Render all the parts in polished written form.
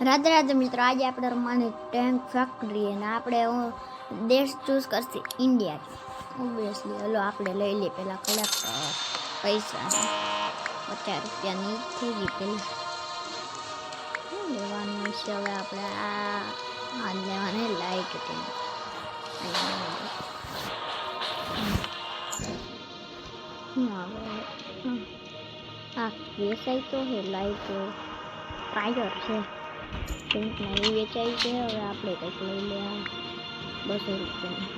રાધે રાધે મિત્રો, આજે આપણે રમવાની ટેન્ક ફેક્ટરી અને આપણે દેશ ચૂઝ કરશે ઇન્ડિયા ઓબ્વિયસલી. હલો આપણે લઈ લઈએ પહેલાં કલેક્ટર પૈસા 50 રૂપિયાની થઈ ગઈ. પહેલાં લેવાનું છે હવે આપણે આ લેવાને લાઈટ ટેન્ક આ વેચાય તો હે લાઈટ ટાયર છે ટેન્કમાં એ વેચાય છે. હવે આપણે કંઈક લઈ લે 200 રૂપિયાની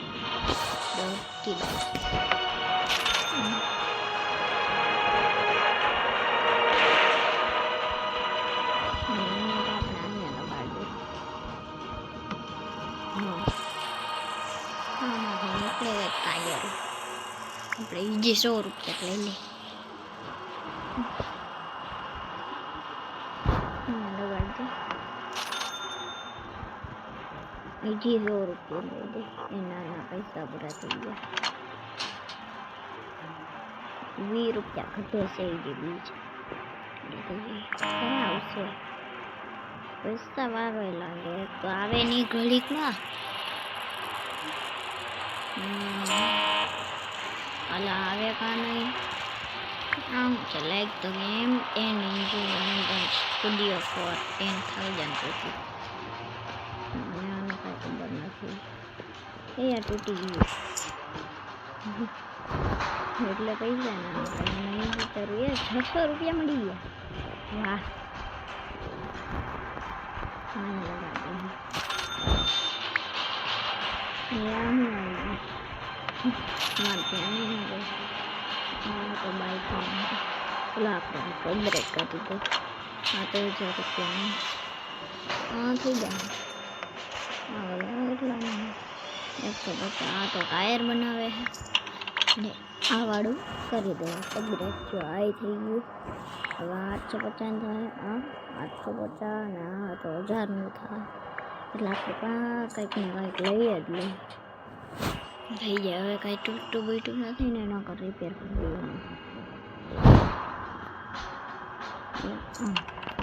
10 કિલો. ટાયર આપણે ઈજી 100 રૂપિયા લઈ લઈએ. ઈજી 100 રૂપિયા લઈ દે. એના પૈસા પૂરા થઈ ગયા. 20 રૂપિયા ઘટે છે ઈજી બીજ આવશે. પૈસા વારો લાગે તો આવે નહીં ઘડીકમાં. અલા આવે કા નહીં આમ છે લાઈક તો ગેમ 10 સ્ટુડિયો ફોર 10,000 રૂપિયા. મને કાંઈ ખબર નથી એ યાર તૂટી ગયું એટલે પૈસા ના નહીં વિચારું. એ 600 રૂપિયા મળી ગયા. વાહ તો બાઈક આપણે બ્રેક કરી દીધો. આ તો 1000 રૂપિયાની થઈ જાય. એટલા 150. આ તો ટાયર બનાવે છે. આ વાળું કરી દે બ્રેક. જો આ થઈ ગયું. હવે 850 થાય. 850 ને આ તો 1000નું થાય. એટલે આપણે કંઈક ને કંઈક લઈએ જ લઈએ થઈ જાય. હવે કાંઈ તૂટતું બૂટું નથી ને એનો રિપેર કરી દેવાનું.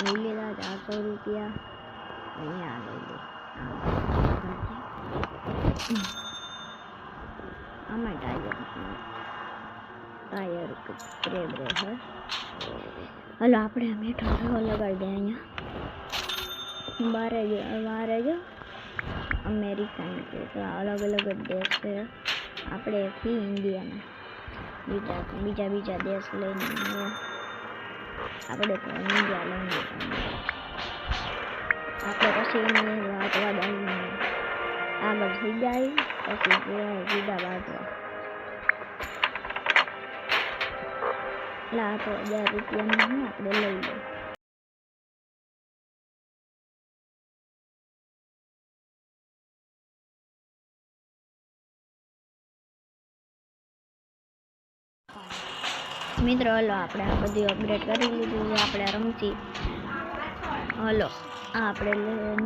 લઈ લીધા 400 રૂપિયા. અહીંયા લઈ લે. આમાં ટાયર સ્પ્રે બ્રે હે. હલો આપણે મીઠો રવો લગાડી દે. અહીંયા બારે જો અમેરિકન છે તો અલગ અલગ દેશ છે. આપણે થી ઇન્ડિયાના બીજા દેશ લઈને આપણે તો ઇન્ડિયા લઈને આપણે પછી એની વાત આગળ થઈ જાય. પછી જુદા બાજવા એટલે આ તો 1000 રૂપિયાનું આપણે લઈ લઈએ. મિત્રો હલો આપણે આ બધું અપડેટ કરી લીધું છે. આપણે રમતી હલો આપણે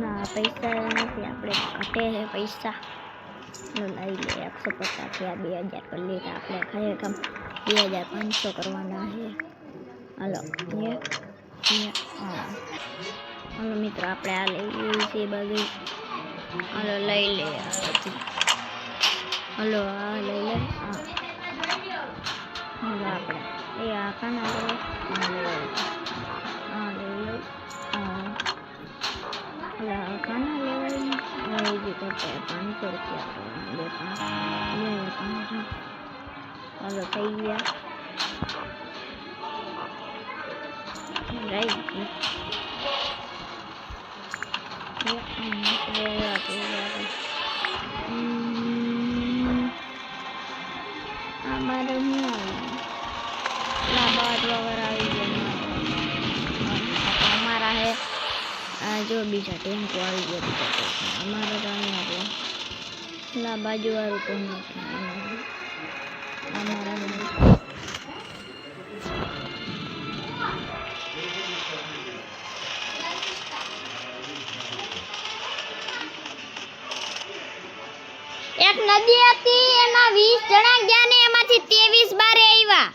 ના પૈસા નથી આપણે ઘટે છે પૈસા. લઈ લે 150 થયા 2000 કરી લીધા. આપણે ખાઈએ કામ 2500 કરવાના છે. હલો હલો મિત્રો આપણે આ લઈ લઈએ છીએ બધું. હલો લઈ લે બધું. હલો આ લઈ લે. હલો આપણે એ આ કાના લે. ખાના લેવાય જે કરતા 500 રૂપિયા કરવાના. 500 હલો થઈ ગયા. અમારે હું આવી ગયા અમારા હે. જો બીજા ટેમ્પો આવી ગયા બીજા અમારે તો અહીંયા બાજુ વાળું તો અમારા એક નદી હતી એમાં 20 જણા ગયા ને એમાંથી 23 બારે આવ્યા.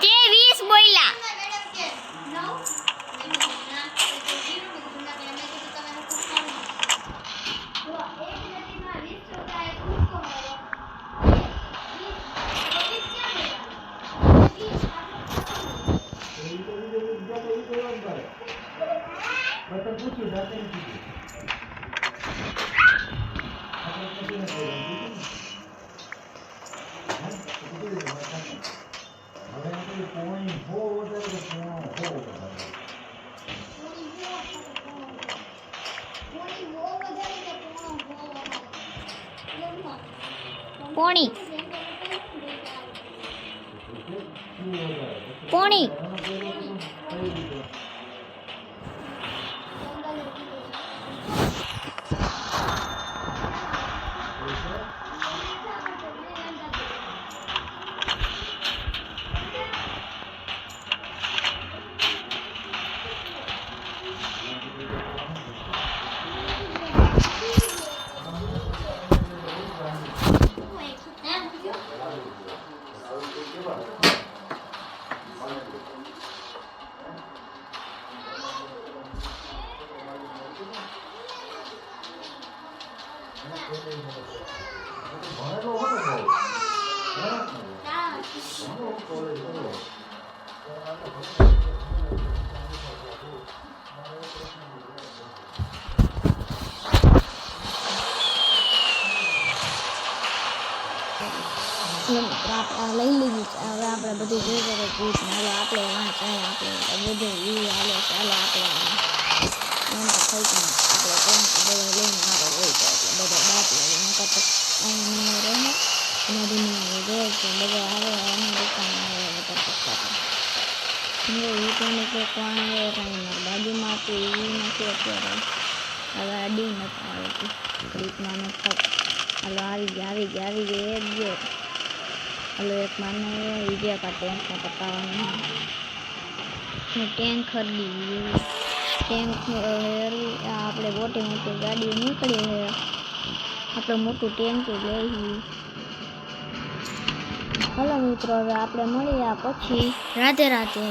તે 20 બોયલા પોણી પોણી લઈ લીધી છે. હવે આપણે બધું જોઈ શકે ગીત હવે આપણે વાંચાય આપણે બધું ઈ હાલે ચાલો આપણે એમ તો થઈ ગયું આપણે કોણ બધા લઈને આગળ હોય તો એટલે બધા દાંત લાગે નકર તો અહીં રહે નદીની જોઈ છે બધા આવે એની દુકાન આવે બધા પકતા એ કોને કે કોણ આવે કાંઈ મારી બાજુમાં હતું એ નથી અત્યારે હવે અડી નથી આવતી રીતમાં નથી હાલો આવી ગયા એક ગયો હાલો એક માને વિજય કા ટેન્કમાં પતાવવાનું ટેન્ક ખરીદી ટેન્ક આપણે મોટી મોટી ગાડીઓ નીકળી છે આપણે મોટું ટેન્ક લઈ હાલો મિત્રો હવે આપણે મળીએ પછી રાધે રાધે.